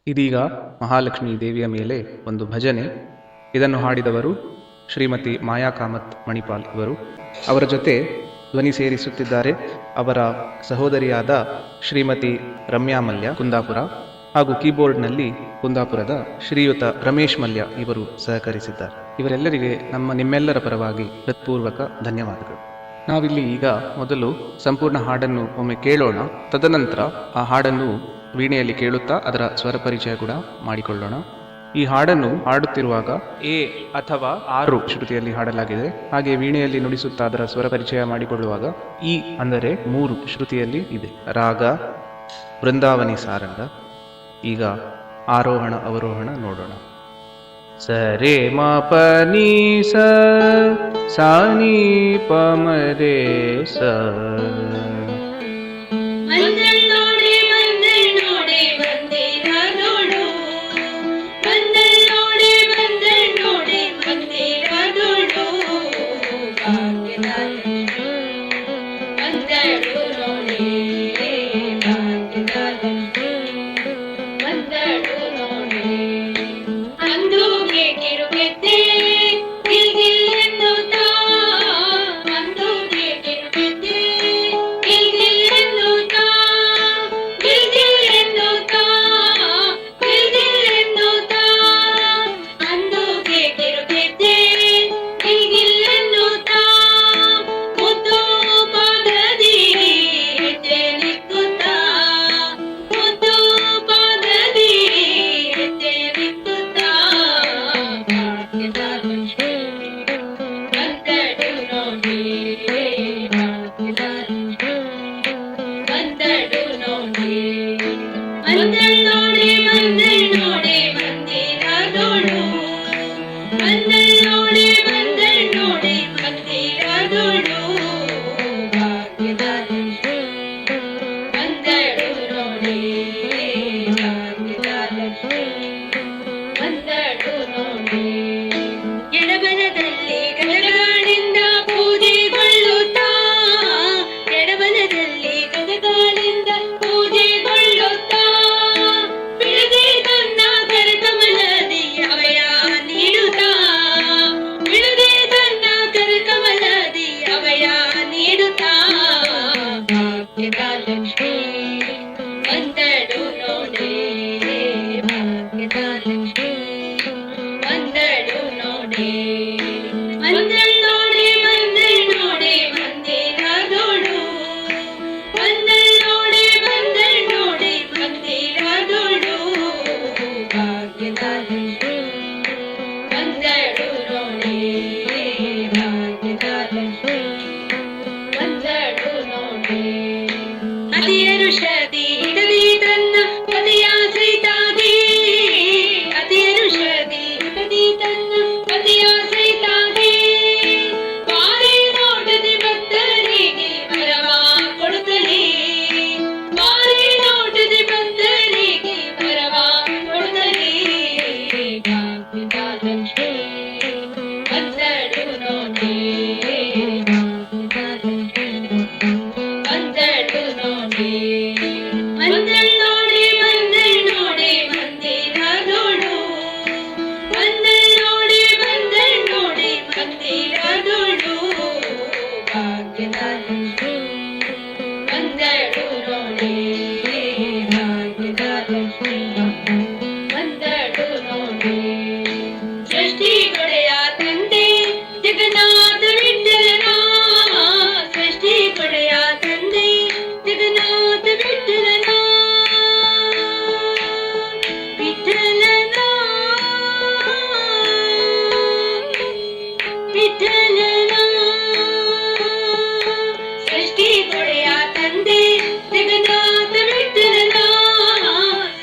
ಇದೀಗ ಮಹಾಲಕ್ಷ್ಮೀ ದೇವಿಯ ಮೇಲೆ ಒಂದು ಭಜನೆ. ಇದನ್ನು ಹಾಡಿದವರು ಶ್ರೀಮತಿ ಮಾಯಾ ಕಾಮತ್ ಮಣಿಪಾಲ್ ಇವರು. ಅವರ ಜೊತೆ ಧ್ವನಿ ಸೇರಿಸುತ್ತಿದ್ದಾರೆ ಅವರ ಸಹೋದರಿಯಾದ ಶ್ರೀಮತಿ ರಮ್ಯಾ ಮಲ್ಯ ಕುಂದಾಪುರ, ಹಾಗೂ ಕೀಬೋರ್ಡ್ನಲ್ಲಿ ಕುಂದಾಪುರದ ಶ್ರೀಯುತ ರಮೇಶ್ ಮಲ್ಯ ಇವರು ಸಹಕರಿಸಿದ್ದಾರೆ. ಇವರೆಲ್ಲರಿಗೆ ನಿಮ್ಮೆಲ್ಲರ ಪರವಾಗಿ ಹೃತ್ಪೂರ್ವಕ ಧನ್ಯವಾದಗಳು. ನಾವಿಲ್ಲಿ ಈಗ ಮೊದಲು ಸಂಪೂರ್ಣ ಹಾಡನ್ನು ಒಮ್ಮೆ ಕೇಳೋಣ. ತದನಂತರ ಆ ಹಾಡನ್ನು ವೀಣೆಯಲ್ಲಿ ಕೇಳುತ್ತಾ ಅದರ ಸ್ವರ ಪರಿಚಯ ಕೂಡ ಮಾಡಿಕೊಳ್ಳೋಣ. ಈ ಹಾಡನ್ನು ಹಾಡುತ್ತಿರುವಾಗ ಎ ಅಥವಾ 6 ಶ್ರುತಿಯಲ್ಲಿ ಹಾಡಲಾಗಿದೆ. ಹಾಗೆ ವೀಣೆಯಲ್ಲಿ ನುಡಿಸುತ್ತಾ ಅದರ ಸ್ವರ ಪರಿಚಯ ಮಾಡಿಕೊಳ್ಳುವಾಗ ಇ ಅಂದರೆ 3 ಶ್ರುತಿಯಲ್ಲಿ ಇದೆ. ರಾಗ ಬೃಂದಾವನಿ ಸಾರಂಗ. ಈಗ ಆರೋಹಣ ಅವರೋಹಣ ನೋಡೋಣ. ಸರೆ ಮ ಪ ನಿ ಸ ಸಾ ನಿ ಪ ಮ ರೇ ಸ.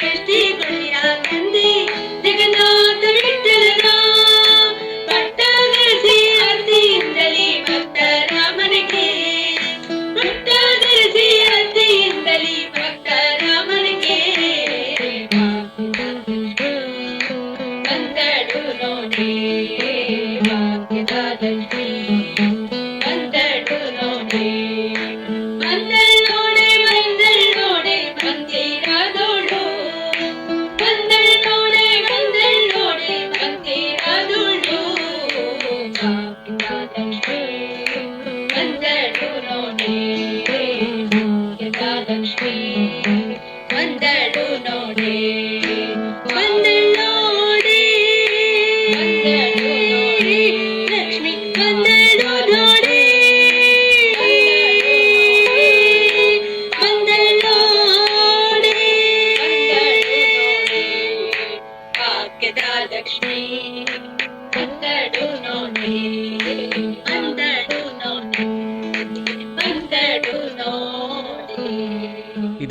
ಷಷ್ಠಿ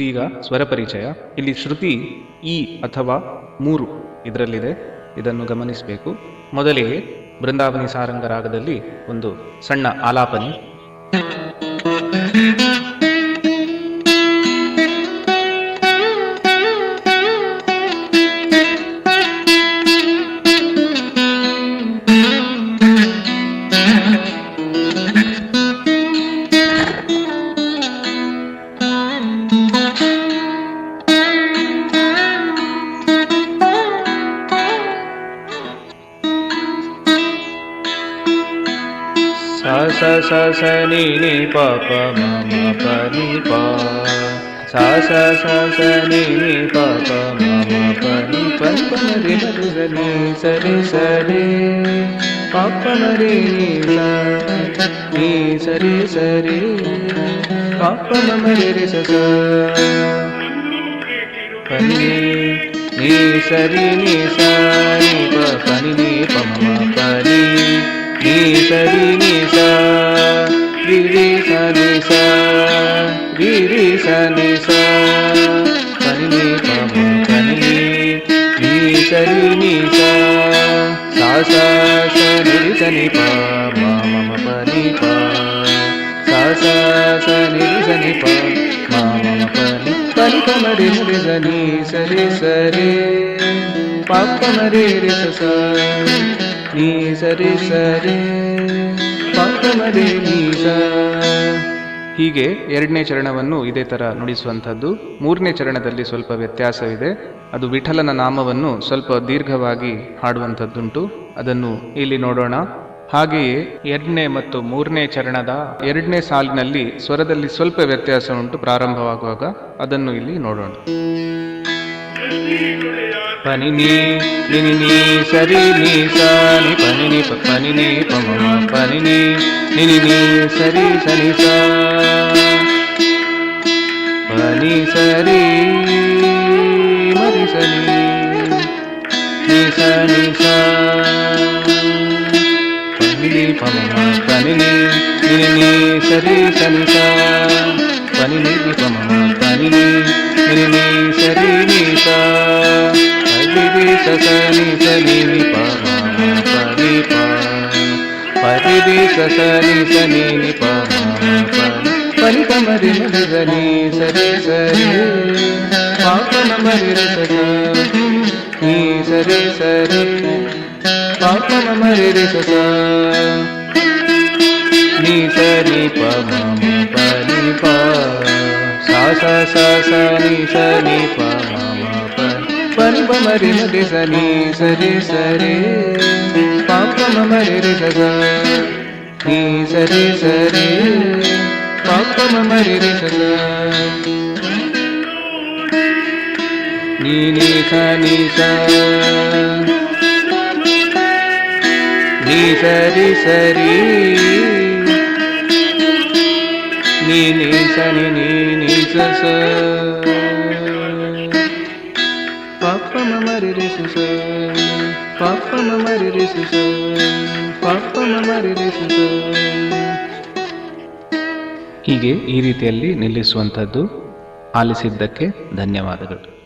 ಇದೀಗ ಸ್ವರ ಪರಿಚಯ. ಇಲ್ಲಿ ಶ್ರುತಿ ಈ ಅಥವಾ 3 ಇದರಲ್ಲಿದೆ, ಇದನ್ನು ಗಮನಿಸಬೇಕು. ಮೊದಲಿಗೆ ಬೃಂದಾವನಿ ಸಾರಂಗ ರಾಗದಲ್ಲಿ ಒಂದು ಸಣ್ಣ ಆಲಾಪನೆ. ಸ ಸ ಸ ನಿ ನಿ ಪ ಪ ಮ ಮ ಪ ನಿ ಪ. ಸ ಸ ಸ ಸ ನಿ ನಿ ಪ ಪ ಮ ಮ ಪ ನಿ ಪ ಪ ಮ ರೆ ಮ ರೆ ಸ ನಿ ಸ ರೆ ಸ ರೆ ಪ ಪ ಮ ರೆ ನಿ ಸ ನಿ ಸ ರೆ ಸ ರೆ ಪ ಪ ಮ ಮ ರೆ ರೆ ಸ ಸ ಪ ನಿ ನಿ ಸ ರಿ ನಿ ಸ ನಿ ಪ ಪ ನಿ ನಿ ಪ ಮ ಮ ಪ ನಿ ನಿ ಸ ರಿ ನಿ ಸ ರಿ ರಿ ಸ ನಿ ಸ ರಿ ರಿ ಸ ನಿ ಸ ಪ ನಿ ನಿ ಪ ಮ ಪ ನಿ ನಿ ಸ ರಿ ನಿ ಸ ಸ ಸ ಸ ನಿ ರಿ ಸ ನಿ ಪ ಮ ಮ ಮ ಪ ನಿ ಪ. ಸ ಸ ಸ ನಿ ರಿ ಸ ನಿ ಪ ಮ ಮ ಮ ಪ ನಿ ಪ ನಿ ಪ ಮ ರೆ ಮ ರೆ ಸ ನಿ ಸ ರೆ ಸ ರೆ ಪ ಪ ಮ ರೆ ರೆ ಸ ಸ ನೀ ಸರಿ ಸರಿ ಪಾಪ ಮರೆ ನೀ ಸ. ಹೀಗೆ ಎರಡನೇ ಚರಣವನ್ನು ಇದೇ ತರ ನುಡಿಸುವಂಥದ್ದು. ಮೂರನೇ ಚರಣದಲ್ಲಿ ಸ್ವಲ್ಪ ವ್ಯತ್ಯಾಸವಿದೆ. ಅದು ವಿಠಲನ ನಾಮವನ್ನು ಸ್ವಲ್ಪ ದೀರ್ಘವಾಗಿ ಹಾಡುವಂಥದ್ದುಂಟು. ಅದನ್ನು ಇಲ್ಲಿ ನೋಡೋಣ. ಹಾಗೆಯೇ 2ನೇ ಮತ್ತು 3ನೇ ಚರಣದ 2ನೇ ಸಾಲಿನಲ್ಲಿ ಸ್ವರದಲ್ಲಿ ಸ್ವಲ್ಪ ವ್ಯತ್ಯಾಸ ಉಂಟು ಪ್ರಾರಂಭವಾಗುವಾಗ. ಅದನ್ನು ಇಲ್ಲಿ ನೋಡೋಣ. ಪನಿ ನೀ ನಿನಿ ನೀ ಸರಿ ನೀ ಸ ನಿ ಪನಿ ನಿ ಪ ಪನಿ ನೀ ಪ ಮ ಮ ಪನಿ ನೀ ನಿನಿ ನೀ ಸರಿ ಸನಿ ಸ ಪನಿ ಸರಿ ಮರಿ ಸನಿ ನಿ ಸ ನಿ ಸ ಪನಿ ನೀ ಪ ಮ ಮ ಪನಿ ನೀ ನಿನಿ ನೀ ಸರಿ ಸನಿ ಸ ಪನಿ ನೀ ಪ ಮ ಮ ಪನಿ ನೀ ನಿನಿ ನೀ ಸರಿ ನಿ ಸ ರಿ ಸ ಸ ನಿ ಸ ನಿ ನಿ ಪ ಮ ಮ ಪ ನಿ ಪ ಪ ರಿ ರಿ ಸ ಸ ನಿ ಸ ನಿ ನಿ ಪ ಮ ಮ ಪ ಪ ನಿ ಪ ಮ ರಿ ಮ ರಿ ಸ ನಿ ಸ ರಿ ಸ ರಿ ಪ ಪ ಮ ಮ ರಿ ರ ಸ ಸ ನಿ ಸ ರಿ ಸ ರಿ ಪ ಪ ಮ ಮ ರಿ ರಿ ಸ ಸ ನಿ ಸ ನಿ ಪ ಮ ಮ ಪ ನಿ ಪ. ಸ ಸ ಸ ಸ ನಿ ಸ ನಿ ಪ ಮ ಮ ಪ ಪನಿ ಪ ಮ ರಿ ಮ ರಿ ಸ ನಿ ಸ ರಿ ಸ ರಿ ಪ ಪ ಮ ಮ ರಿ ರಿ ಸ ಸ ನಿ ಸ ರಿ ಸ ರಿ ಪ ಪ ಮ ಮ ರಿ ರಿ ಸ ಸ ನಿ ನಿ ಸ ನಿ ಸ ನಿ ಸ ರಿ ಸ ರಿ ನಿ ನಿ ಸ ನಿ ನಿ ನಿ ಸ ಸ ಪಾಪ ಮಮ ರಿ ರಿ ಸ ಸ ಪಾಪ ಮಮ ರಿ ರಿ ಸ ಸ ಪಾಪ ಮಮ ರಿ ರಿ ಸ ಸ. ಹೀಗೆ ಈ ರೀತಿಯಲ್ಲಿ ನಿಲ್ಲಿಸುವಂಥದ್ದು. ಆಲಿಸಿದ್ದಕ್ಕೆ ಧನ್ಯವಾದಗಳು.